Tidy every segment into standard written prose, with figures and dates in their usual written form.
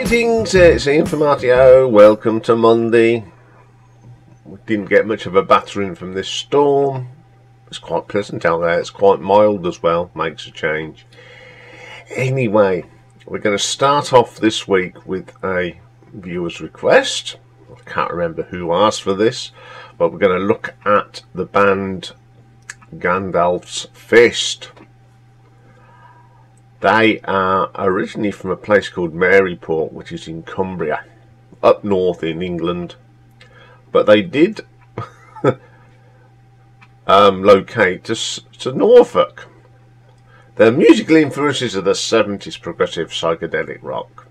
Greetings, it's Iain from R.T.O. Welcome to Monday. We didn't get much of a battering from this storm. It's quite pleasant out there. It's quite mild as well. Makes a change. Anyway, we're going to start off this week with a viewer's request. I can't remember who asked for this, but we're going to look at the band Gandalf's Fist. They are originally from a place called Maryport, which is in Cumbria, up north in England. But they did locate to Norfolk. Their musical influences are the 70s progressive psychedelic rock.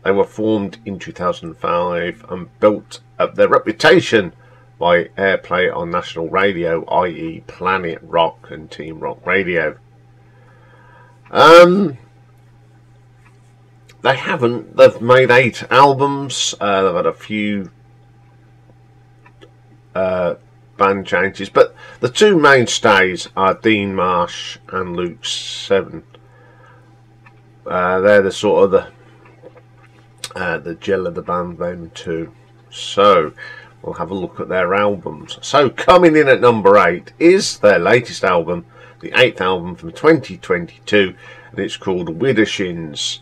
They were formed in 2005 and built up their reputation by airplay on national radio, i.e. Planet Rock and Team Rock Radio. They've made 8 albums, they've had a few band changes, but the two mainstays are Dean Marsh and Luke 7. They're the sort of the gel of the band, them two. So we'll have a look at their albums. So coming in at number 8 is their latest album, the 8th album from 2022, and it's called Widdershins.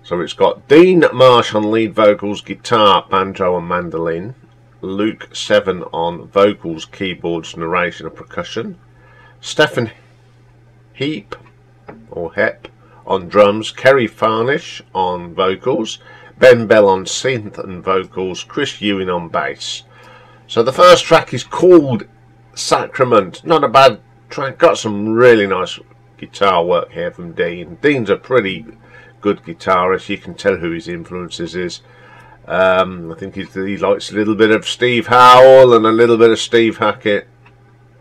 So it's got Dean Marsh on lead vocals, guitar, banjo and mandolin, Luke 7 on vocals, keyboards, narration and percussion, Stephen Heap on drums, Kerry Farnish on vocals, Ben Bell on synth and vocals, Chris Ewing on bass. So the first track is called Sacrament. Not a bad track, got some really nice guitar work here from Dean. Dean's a pretty good guitarist. You can tell who his influences is. I think he likes a little bit of Steve Howell and a little bit of Steve Hackett,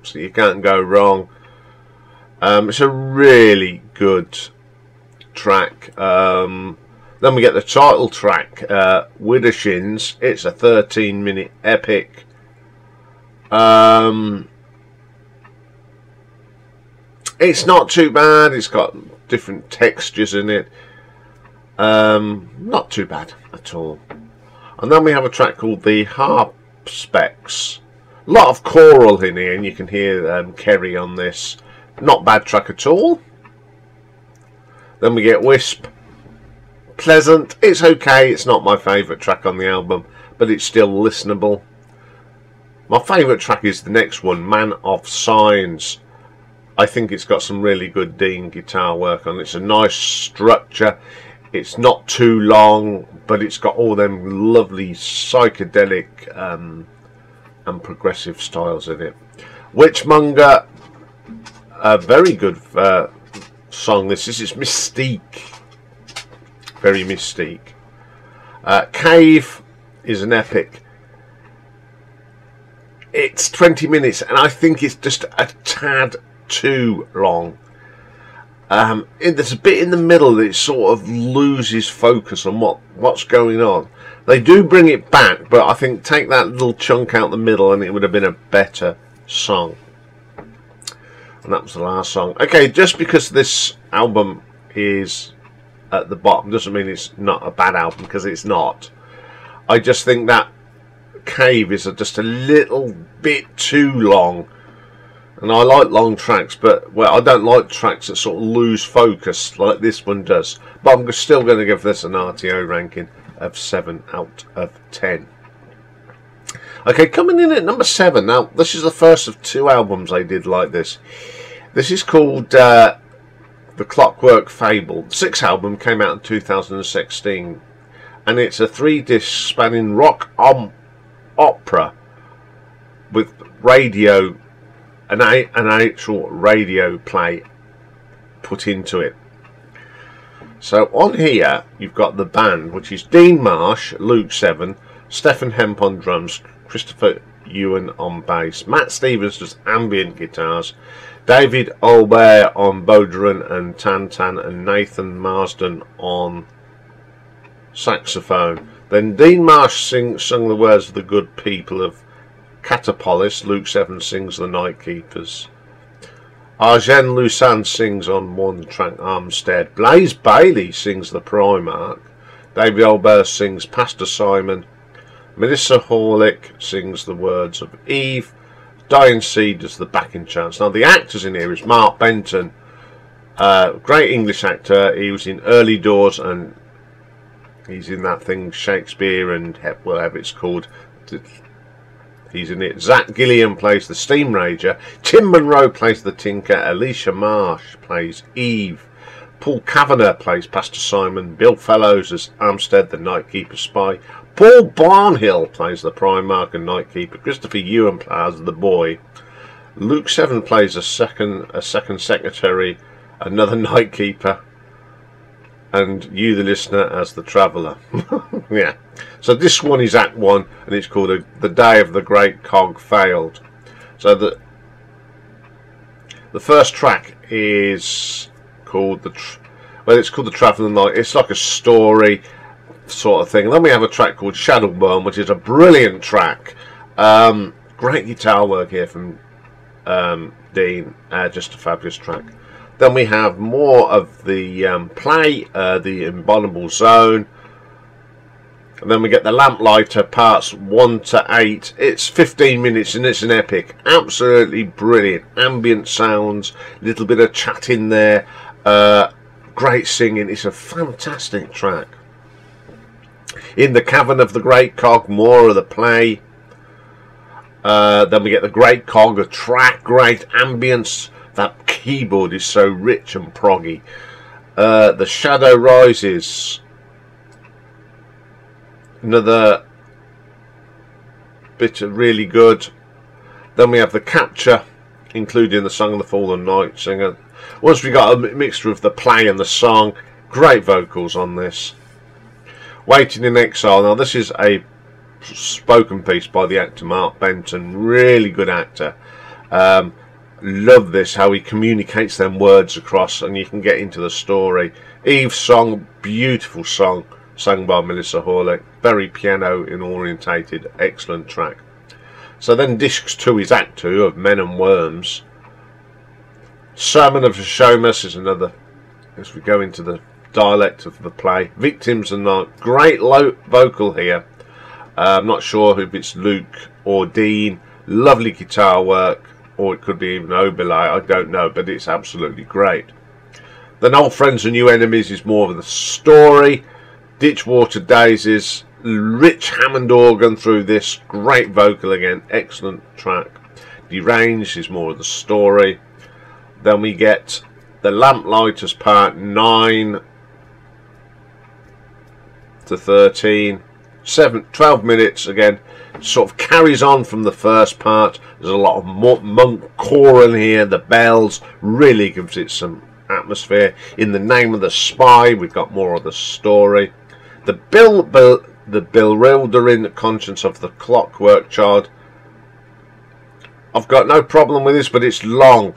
so you can't go wrong. It's a really good track. Then we get the title track, Widdershins. It's a 13-minute epic. It's not too bad. It's got different textures in it. Not too bad at all. And then we have a track called the Harp Specs. A lot of choral in here, and you can hear Kerry on this. Not bad track at all. Then we get Wisp. Pleasant. It's okay. It's not my favourite track on the album, but it's still listenable. My favourite track is the next one, Man of Signs. I think it's got some really good Dean guitar work on it. It's a nice structure. It's not too long, but it's got all them lovely psychedelic and progressive styles in it. Witchmonger, a very good song. This is Mystique. Very Mystique. Cave is an epic. It's 20 minutes, and I think it's just a tad too long. There's a bit in the middle that it sort of loses focus on what's going on. They do bring it back, but I think take that little chunk out the middle and it would have been a better song. And that was the last song. Okay, just because this album is at the bottom doesn't mean it's not a bad album, because it's not. I just think that Cave is just a little bit too long. And I like long tracks, but I don't like tracks that sort of lose focus like this one does. But I'm still going to give this an R.T.O. ranking of 7 out of 10. Okay, coming in at number 7. Now, this is the first of 2 albums I did like this. This is called the Clockwork Fable. The 6th album came out in 2016. And it's a 3-disc spanning rock opera with radio, an actual radio play put into it. So on here you've got the band, which is Dean Marsh, Luke 7, Stephen Hemp on drums, Christopher Ewan on bass, Matt Stevens does ambient guitars, David Olbert on bodhrán and tantan, and Nathan Marsden on saxophone. Then Dean Marsh sung the words of the good people of Catapolis. Luke 7 sings the Night Keepers. Arjen Lussan sings on one track Armstead. Blaze Bailey sings the Primarch. David Oldburst sings Pastor Simon. Melissa Horlick sings the words of Eve. Diane Seed does the backing chants. Now the actors in here is Mark Benton, great English actor. He was in Early Doors and he's in that thing Shakespeare and whatever it's called. He's in it. Zach Gilliam plays the Steam Rager. Tim Monroe plays the Tinker. Alicia Marsh plays Eve. Paul Kavanagh plays Pastor Simon. Bill Fellows as Armstead, the Nightkeeper spy. Paul Barnhill plays the Primarch and Nightkeeper. Christopher Ewan plays the Boy. Luke Seven plays a second secretary, another Nightkeeper, and you, the listener, as the Traveller. Yeah. So this one is Act 1, and it's called The Day of the Great Cog Failed. So the first track is called it's called The Traveller Night. It's like a story sort of thing. And then we have a track called Shadowburn, which is a brilliant track. Great guitar work here from Dean. Just a fabulous track. Then we have more of the play, the Abominable Zone. And then we get the Lamplighter parts 1 to 8. It's 15 minutes and it's an epic. Absolutely brilliant. Ambient sounds, little bit of chat in there. Great singing. It's a fantastic track. In the Cavern of the Great Cog, more of the play. Then we get the Great Cog, a track, great ambience. That keyboard is so rich and proggy. The Shadow Rises. Another bit of really good. Then we have the Capture, including the Song of the Fallen Night Singer. Once we got a mixture of the play and the song, great vocals on this. Waiting in Exile. Now this is a spoken piece by the actor Mark Benton. Really good actor. Love this, how he communicates them words across and you can get into the story. Eve's song, beautiful song, sung by Melissa Horlick. Very piano orientated, excellent track. So then disc 2 is Act 2 of Men and Worms. Sermon of Shomus is another, as we go into the dialect of the play. Victims and Night, great low vocal here. I'm not sure if it's Luke or Dean. Lovely guitar work, or it could be even Obelay, I don't know, but it's absolutely great. Then Old Friends and New Enemies is more of the story. Ditchwater Daisies, rich Hammond organ through this, great vocal again, excellent track. Deranged is more of the story. Then we get the Lamplighters part 9 to 13. 12 minutes again, sort of carries on from the first part. There's a lot of monk choral here, the bells really gives it some atmosphere. In the Name of the Spy, we've got more of the story. The bewildering conscience of the Clockwork Child. I've got no problem with this, but it's long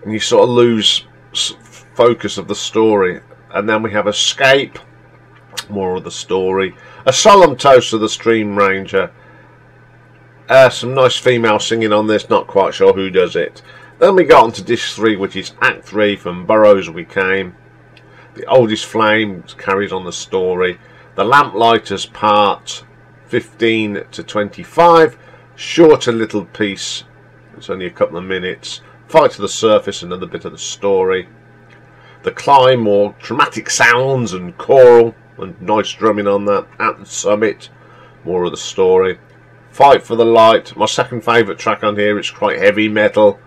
and you sort of lose focus of the story. And then we have Escape, more of the story. A Solemn Toast of the Stream Ranger. Some nice female singing on this, not quite sure who does it. Then we got on to disc 3, which is Act 3 from Burrows We Came. The Oldest Flame carries on the story. The Lamplighters part 15 to 25. Shorter little piece, it's only a couple of minutes. Fight to the Surface, another bit of the story. The Climb, more dramatic sounds and choral and nice drumming on that. At the Summit, more of the story. Fight for the Light, my second favourite track on here. It's quite heavy metal,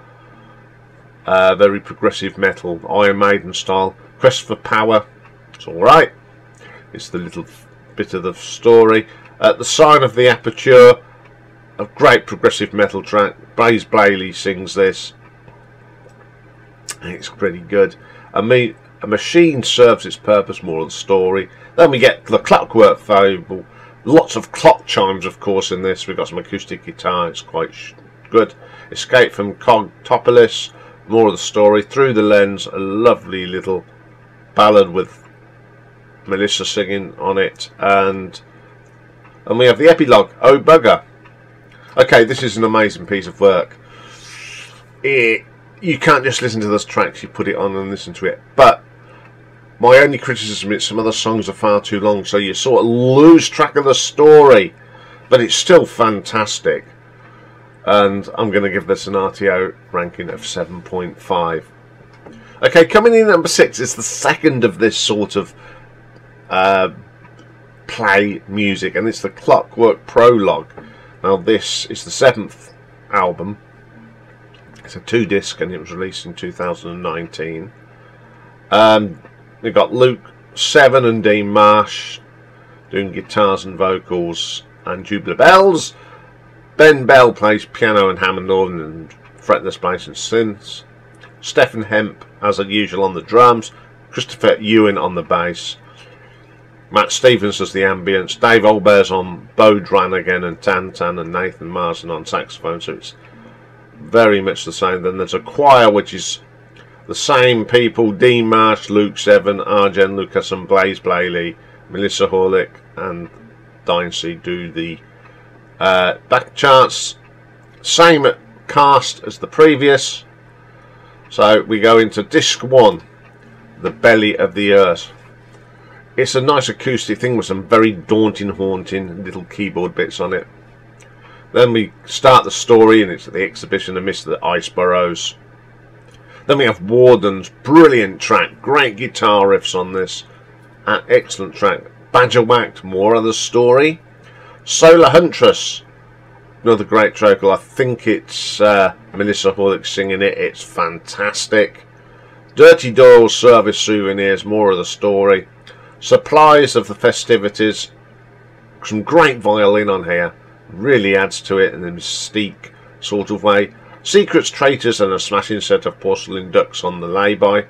very progressive metal, Iron Maiden style. Quest for Power, it's alright. It's the little bit of the story. The Sign of the Aperture, a great progressive metal track. Blaze Bailey sings this. It's pretty good. A Machine serves its purpose, more of the story. Then we get the Clockwork Fable. Lots of clock chimes, of course, in this. We've got some acoustic guitar. It's quite good. Escape from Cogtopolis, more of the story. Through the Lens, a lovely little ballad with Melissa singing on it. And we have the epilogue, Oh Bugger. Okay, this is an amazing piece of work. You can't just listen to those tracks, you put it on and listen to it. But My only criticism is some of the songs are far too long, so you sort of lose track of the story, but it's still fantastic. And I'm going to give this an R.T.O. ranking of 7.5. Okay, coming in at number 6 is the second of this sort of play music, and it's the Clockwork Prologue. Now this is the 7th album. It's a 2-disc and it was released in 2019. We've got Luke 7 and Dean Marsh doing guitars and vocals and tubular bells. Ben Bell plays piano and Hammond organ and fretless bass and synths. Stephen Hemp, as usual, on the drums. Christopher Ewan on the bass. Matt Stevens does the ambience. Dave Olber's on Bodran again and Tantan, and Nathan Marsden on saxophone. So it's very much the same. Then there's a choir which is the same people: Dean Marsh, Luke Seven, Arjen Lucas and Blaze Blayley. Melissa Horlick and Dyncy do the back charts. Same cast as the previous. So we go into disc 1, The Belly of the Earth. It's a nice acoustic thing with some very daunting, haunting little keyboard bits on it. Then we start the story, and it's the exhibition of Mr. Ice Burrows. Then we have Warden's brilliant track, great guitar riffs on this, excellent track. Badger Whacked, more of the story. Solar Huntress, another great track. I think it's Melissa Horlick singing it. It's fantastic. Dirty Doyle's Service Souvenirs, more of the story. Supplies of the Festivities, some great violin on here, really adds to it in a mystique sort of way. Secrets, Traitors and a smashing set of porcelain ducks on the lay-by.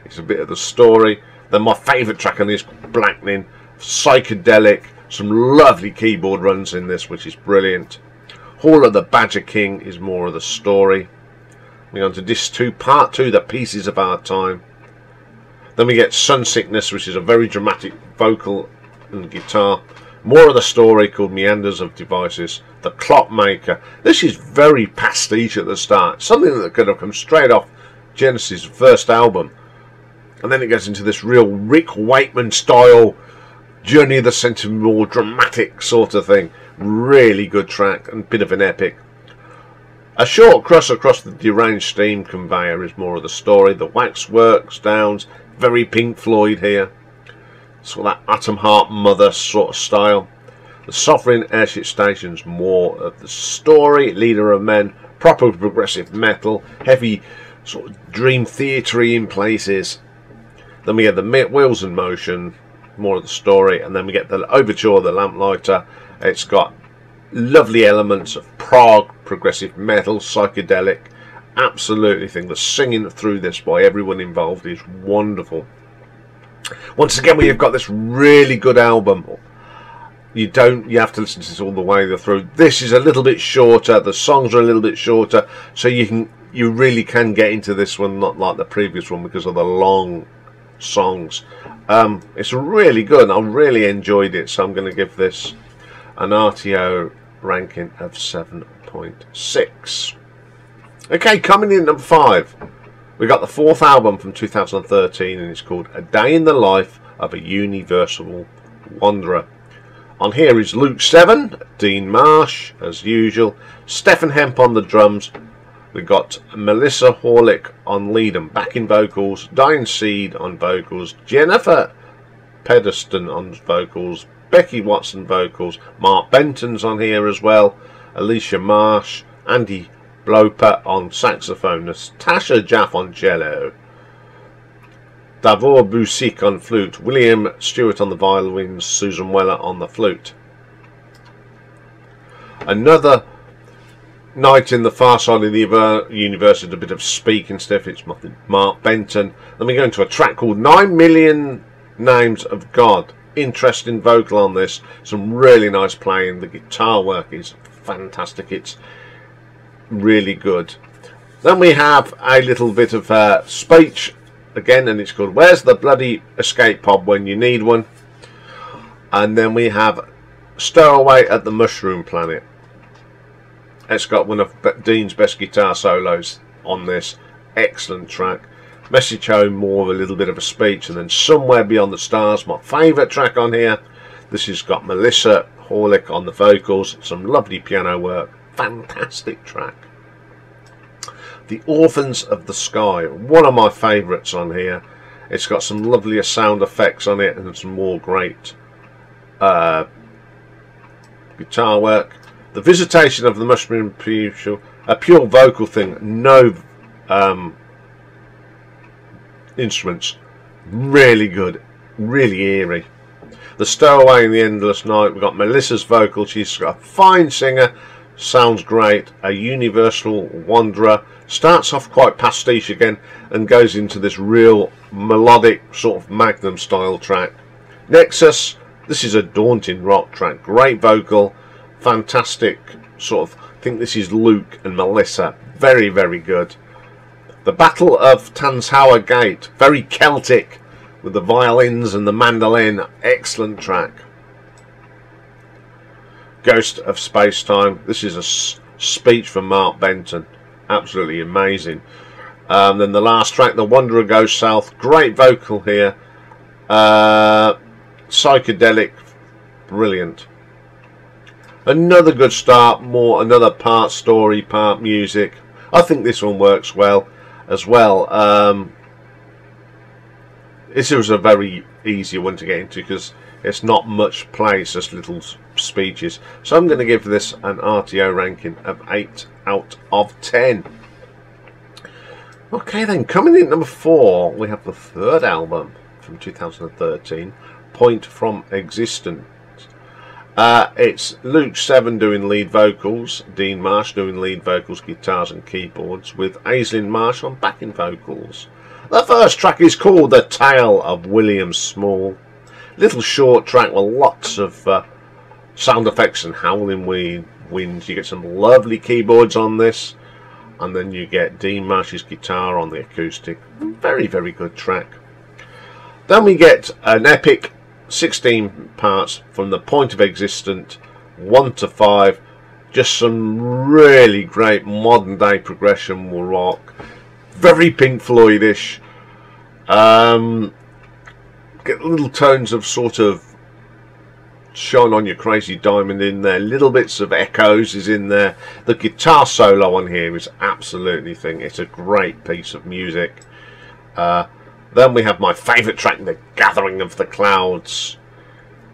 It's a bit of the story. Then my favourite track on this, Blackening, psychedelic, some lovely keyboard runs in this, which is brilliant. Hall of the Badger King is more of the story. We go on to disc 2, part 2, The Pieces of Our Time. Then we get Sun Sickness, which is a very dramatic vocal and guitar. More of the story, called Meanders of Devices. The Clockmaker. This is very pastiche at the start. Something that could have come straight off Genesis' first album. And then it gets into this real Rick Wakeman style Journey of the Century, more dramatic sort of thing. Really good track and bit of an epic. A Short Cross Across the Deranged Steam Conveyor is more of the story. The Waxworks Downs, very Pink Floyd here. Sort of that Atom Heart Mother sort of style. The Sovereign Airship Station's more of the story. Leader of Men, proper progressive metal, heavy sort of dream theatre-y in places. Then we get the Wheels in Motion, more of the story, and then we get the Overture, the Lamplighter. It's got lovely elements of prog, progressive metal, psychedelic, absolutely thing. The singing through this by everyone involved is wonderful. Once again, we have got this really good album. You have to listen to this all the way through. This is a little bit shorter. The songs are a little bit shorter, so you really can get into this one, not like the previous one, because of the long songs. It's really good. I really enjoyed it, so I'm going to give this an R.T.O. ranking of 7.6. Okay, coming in at number 5, we got the 4th album from 2013, and it's called A Day in the Life of a Universal Wanderer. On here is Luke 7, Dean Marsh as usual, Stephen Hemp on the drums. We got Melissa Horlick on lead and backing vocals, Diane Seed on vocals, Jennifer Pedeston on vocals, Becky Watson vocals, Mark Benton's on here as well, Alicia Marsh, Andy Bloper on saxophone, Natasha Jaff on cello, Davor Busik on flute, William Stewart on the violins, Susan Weller on the flute. Another night in the far side of the universe is a bit of speaking stuff. It's Mark Benton. Then we go into a track called 9 Million Names of God. Interesting vocal on this. Some really nice playing. The guitar work is fantastic. It's really good. Then we have a little bit of speech again, and it's called Where's the Bloody Escape Pod When You Need One. And then we have Stowaway at the Mushroom Planet. It's got one of Dean's best guitar solos on this. Excellent track. Message home, more of a little bit of a speech, and then Somewhere Beyond the Stars, my favourite track on here. This has got Melissa Horlick on the vocals, some lovely piano work, fantastic track. The Orphans of the Sky, one of my favourites on here. It's got some lovelier sound effects on it and some more great guitar work. The Visitation of the Mushroom People, a pure vocal thing, no instruments, really good, really eerie. The Stowaway in the Endless Night, we've got Melissa's vocal, she's got a fine singer, sounds great. A Universal Wanderer, starts off quite pastiche again and goes into this real melodic sort of Magnum style track. Nexus, this is a daunting rock track, great vocal, fantastic sort of, I think this is Luke and Melissa, very, very good. The Battle of Tanshauer Gate, very Celtic with the violins and the mandolin, excellent track. Ghost of Space-Time, this is a speech from Mark Benton, absolutely amazing. Then the last track, The Wanderer Goes South, great vocal here, psychedelic, brilliant. Another good start, another part story, part music. I think this one works well as well. This was a very easy one to get into because it's not much play, it's just little speeches. So I'm going to give this an R.T.O ranking of 8 out of 10. Okay then, coming in at number 4, we have the third album from 2013, Point from Existence. It's Luke Seven doing lead vocals, Dean Marsh doing lead vocals, guitars and keyboards, with Aislinn Marsh on backing vocals. The first track is called The Tale of William Small. Little short track with lots of sound effects and howling winds. You get some lovely keyboards on this, and then you get Dean Marsh's guitar on the acoustic. Very, very good track. Then we get an epic 16 parts from the Point of Existence 1 to 5. Just some really great modern day progression rock, very Pink Floydish. Get little tones of sort of Shine On You Crazy Diamond in there, little bits of echoes is in there. The guitar solo on here is absolutely thing. It's a great piece of music. Then we have my favourite track, The Gathering of the Clouds.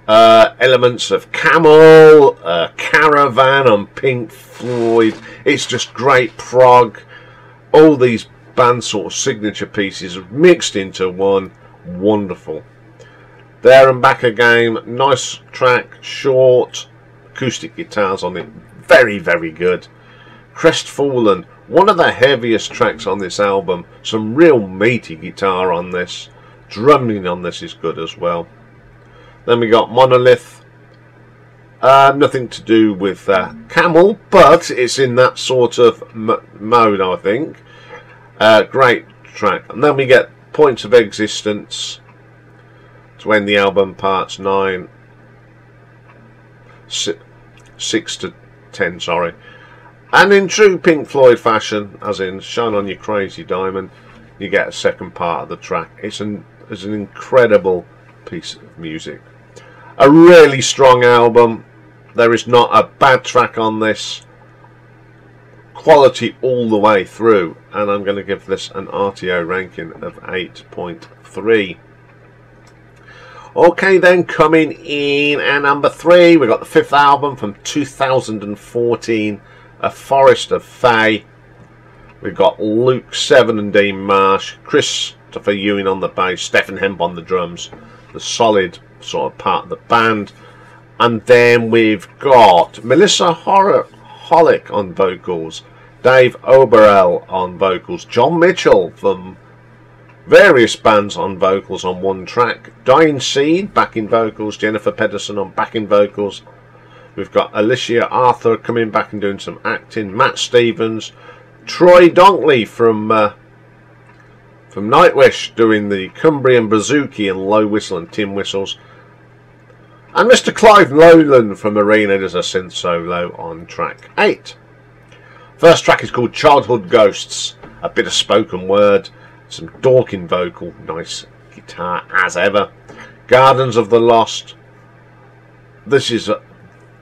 Elements of Camel, Caravan and Pink Floyd. It's just great prog. All these band sort of signature pieces mixed into one. Wonderful. There and Back Again, nice track, short, acoustic guitars on it, very, very good. Crestfallen, one of the heaviest tracks on this album, some real meaty guitar on this, drumming on this is good as well. Then we got Monolith, nothing to do with Camel, but it's in that sort of mode, I think. Great track. And then we get Points of Existence to end the album, parts 6 to 10, sorry. And in true Pink Floyd fashion, as in Shine On You Crazy Diamond, you get a second part of the track. It's an incredible piece of music. A really strong album. There is not a bad track on this. Quality all the way through, and I'm going to give this an R.T.O ranking of 8.3. Okay then, coming in at number 3, we've got the fifth album from 2014, A Forest of Fey. We've got Luke Seven and Dean Marsh, Christopher Ewing on the bass, Stephen Hemp on the drums, the solid sort of part of the band. And then we've got Melissa Horlick on vocals, Dave Oberell on vocals, John Mitchell from various bands on vocals on one track, Dying Seed backing vocals, Jennifer Pedersen on backing vocals. We've got Alicia Arthur coming back and doing some acting, Matt Stevens, Troy Donkley from Nightwish doing the Cumbrian Bouzouki and low whistle and tin whistles, and Mr. Clive Lowland from Arena does a synth solo on track 8. First track is called Childhood Ghosts, a bit of spoken word, Some Dorking vocal, nice guitar as ever. Gardens of the Lost. This is a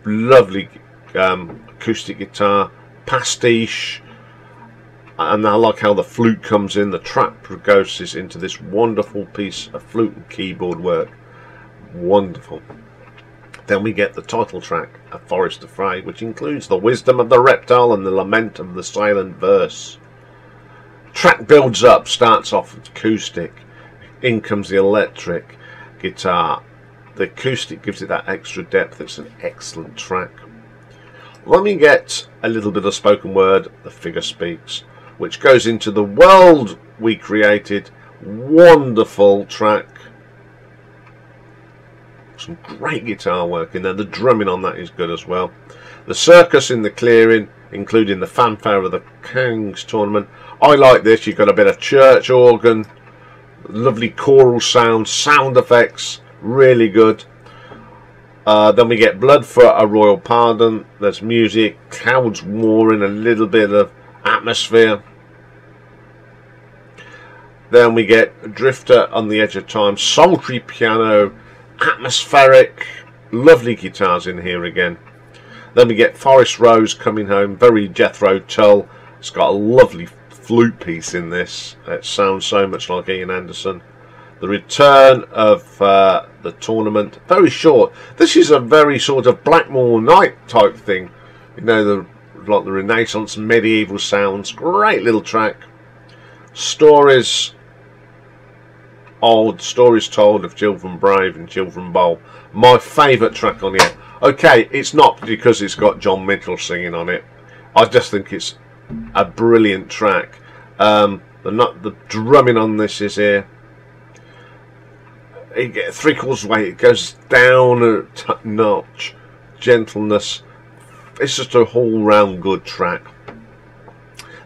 lovely acoustic guitar, pastiche, and I like how the flute comes in. The track progresses into this wonderful piece of flute and keyboard work. Wonderful. Then we get the title track, A Forest of Fey, which includes the wisdom of the reptile and the lament of the silent verse. Track builds up, starts off acoustic, in comes the electric guitar. The acoustic gives it that extra depth. It's an excellent track. Let me get a little bit of spoken word, The Figure Speaks, which goes into the world we created. Wonderful track. Some great guitar work in there. The drumming on that is good as well. The circus in the clearing, including the fanfare of the King's Tournament. I like this. You've got a bit of church organ, lovely choral sound, sound effects, really good. Then we get Blood for a Royal Pardon. There's music, clouds warring, a little bit of atmosphere. Then we get Drifter on the Edge of Time, sultry piano, atmospheric, lovely guitars in here again. Then we get Forest Rose Coming Home, very Jethro Tull. It's got a lovely flute piece in this. It sounds so much like Ian Anderson. The Return of the Tournament, very short. This is a very sort of Blackmore Night type thing. You know, like the Renaissance medieval sounds. Great little track. Stories, old stories told of children brave and children bold. My favourite track on here. Okay, it's not because it's got John Mitchell singing on it. I just think it's a brilliant track. The drumming on this is here. You get 3/4 way. It goes down a notch. Gentleness. It's just a whole round good track.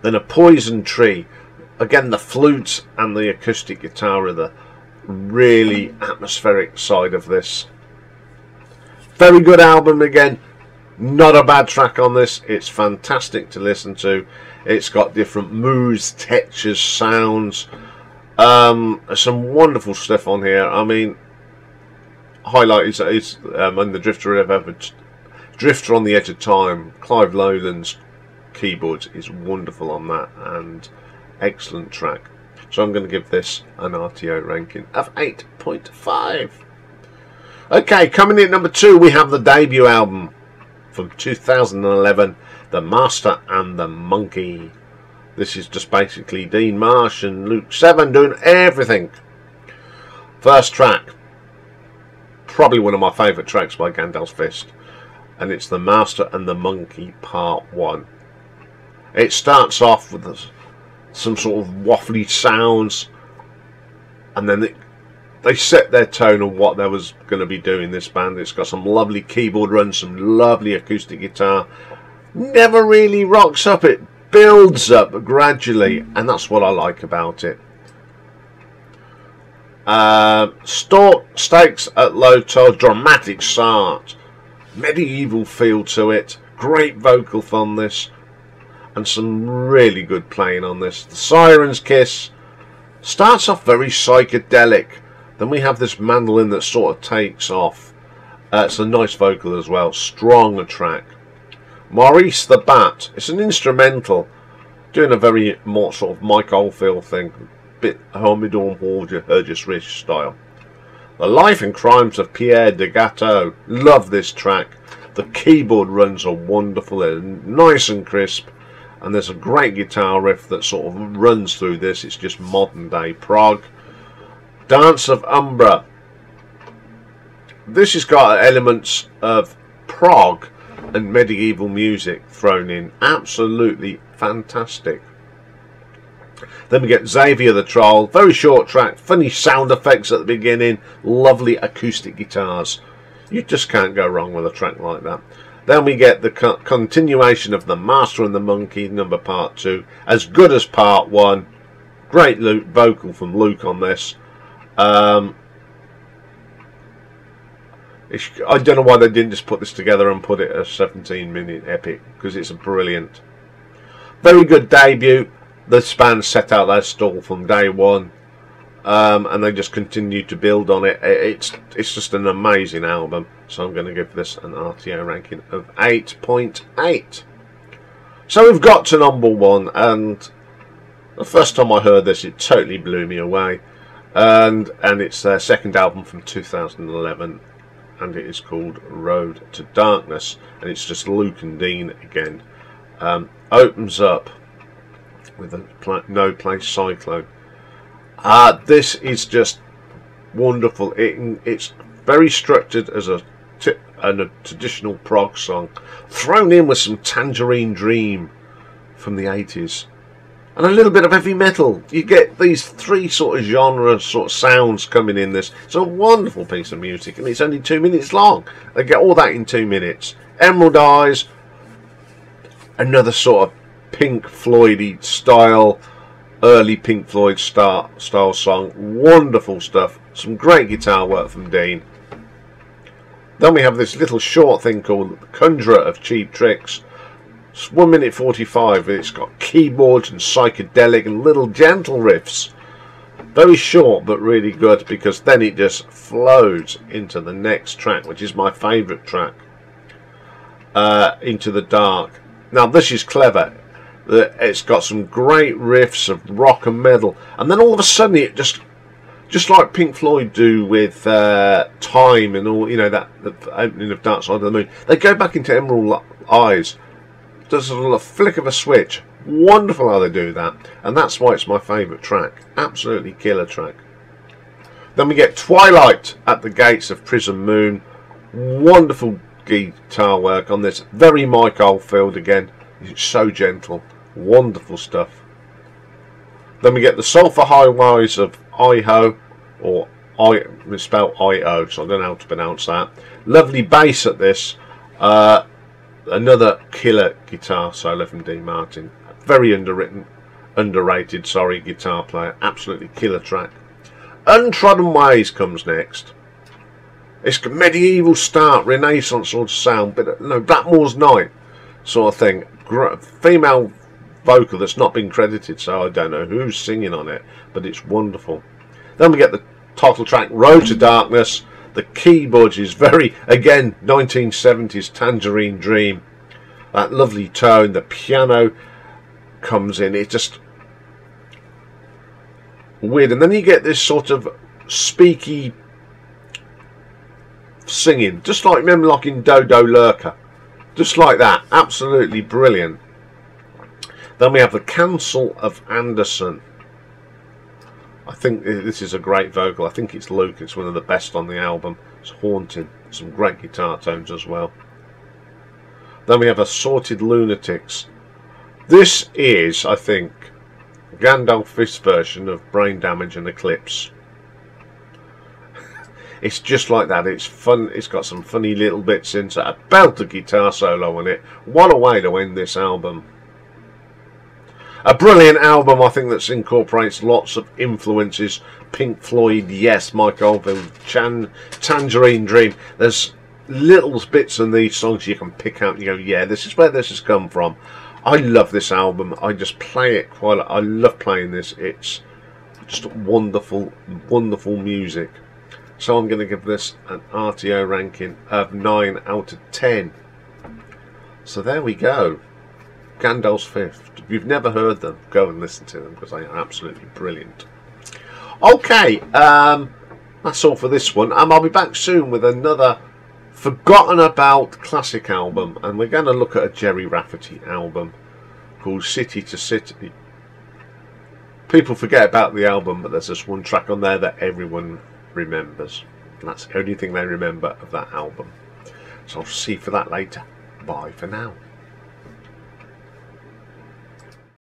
Then A Poison Tree. Again, the flutes and the acoustic guitar are the really atmospheric side of this. Very good album again. Not a bad track on this. It's fantastic to listen to. It's got different moods, textures, sounds. Some wonderful stuff on here. I mean, highlight is in the Drifter on the Edge of Time. Clive Lowland's keyboards is wonderful on that, and excellent track. So I'm going to give this an R.T.O ranking of 8.5. Okay, coming in at number 2, we have the debut album from 2011, The Master and the Monkey. This is just basically Dean Marsh and Luke Seven doing everything. First track, probably one of my favourite tracks by Gandalf's Fist, and it's The Master and the Monkey Part 1. It starts off with some sort of waffly sounds, and then they set their tone on what they was going to be doing, this band. It's got some lovely keyboard runs, some lovely acoustic guitar. Never really rocks up, it builds up gradually, and that's what I like about it. Stakes at low tide, dramatic start, medieval feel to it, great vocal from this, and some really good playing on this. The Siren's Kiss starts off very psychedelic, then we have this mandolin that sort of takes off. It's a nice vocal as well, strong track. Maurice the Bat, it's an instrumental, doing a very more sort of Mike Oldfield thing, bit Homidorm Hurgis Rich style. The Life and Crimes of Pierre de Gatteau, love this track. The keyboard runs are wonderful, they're nice and crisp, and there's a great guitar riff that sort of runs through this. It's just modern day prog. Dance of Umbra, this has got elements of prog and medieval music thrown in. Absolutely fantastic. Then we get Xavier the Troll, very short track, funny sound effects at the beginning, lovely acoustic guitars. You just can't go wrong with a track like that. Then we get the continuation of The Master and the Monkey, number Part 2, as good as Part 1. Great vocal from Luke on this. I don't know why they didn't just put this together and put it a 17-minute epic, because it's a brilliant, very good debut. this band set out their stall from day one, and they just continue to build on it. It's just an amazing album. So I'm going to give this an R.T.O ranking of 8.8. So we've got to number 1, and the first time I heard this, it totally blew me away. And it's their second album from 2011, and it is called Road to Darkness, and it's just Luke and Dean again. Opens up with a No Place Cyclone. This is just wonderful. It's very structured as a traditional prog song, thrown in with some Tangerine Dream from the 80s and a little bit of heavy metal. You get these 3 sort of genre sort of sounds coming in this. It's a wonderful piece of music, and it's only 2 minutes long. They get all that in 2 minutes. Emerald Eyes, another sort of Pink Floyd-y style, early Pink Floyd style song. Wonderful stuff. Some great guitar work from Dean. Then we have this little short thing called Conjurer of Cheap Tricks. It's 1 minute 45. It's got keyboards and psychedelic and little gentle riffs. Very short but really good, because then it just flows into the next track, which is my favourite track, Into the Dark. Now this is clever. It's got some great riffs of rock and metal, and then all of a sudden it just like Pink Floyd do with Time and all, you know, that the opening of Dark Side of the Moon. They go back into Emerald Eyes. Does a little flick of a switch. Wonderful how they do that, and that's why it's my favourite track. Absolutely killer track. Then we get Twilight at the Gates of Prison Moon. Wonderful guitar work on this. Very Mike Oldfield again. It's so gentle. Wonderful stuff. Then we get the Sulphur Highways of I-Ho, or misspelled I-O, so I don't know how to pronounce that. Lovely bass at this. Another killer guitar solo from Dean Martin. Very underrated, guitar player. Absolutely killer track. Untrodden Ways comes next. It's a medieval start, Renaissance sort of sound, but no, Blackmore's Night sort of thing. Female vocal that's not been credited, so I don't know who's singing on it, but it's wonderful. Then we get the title track, Road to Darkness. The keyboards is very, again, 1970s Tangerine Dream. That lovely tone. The piano comes in. It's just weird. And then you get this sort of speaky singing, just like, remember, like in Dodo Lurker. Just like that. Absolutely brilliant. Then we have the Council of Anderson. I think this is a great vocal. I think it's Luke. It's one of the best on the album. It's haunting. Some great guitar tones as well. Then we have Assorted Lunatics. This is, I think, Gandalf's version of Brain Damage and Eclipse. It's just like that. It's fun. It's got some funny little bits into a belter guitar solo on it. What a way to end this album. A brilliant album, I think, that incorporates lots of influences. Pink Floyd, yes, Mike Oldfield, Tangerine Dream. There's little bits in these songs you can pick out and you go, yeah, this is where this has come from. I love this album. I just play it quite. I love playing this. It's just wonderful, wonderful music. So I'm going to give this an R.T.O ranking of 9 out of 10. So there we go. Gandalf's Fifth. If you've never heard them, go and listen to them, because they are absolutely brilliant. Okay, that's all for this one. I'll be back soon with another forgotten about classic album, and we're going to look at a Jerry Rafferty album called City to City. People forget about the album, but there's just one track on there that everyone remembers, and that's the only thing they remember of that album. So I'll see you for that later. Bye for now.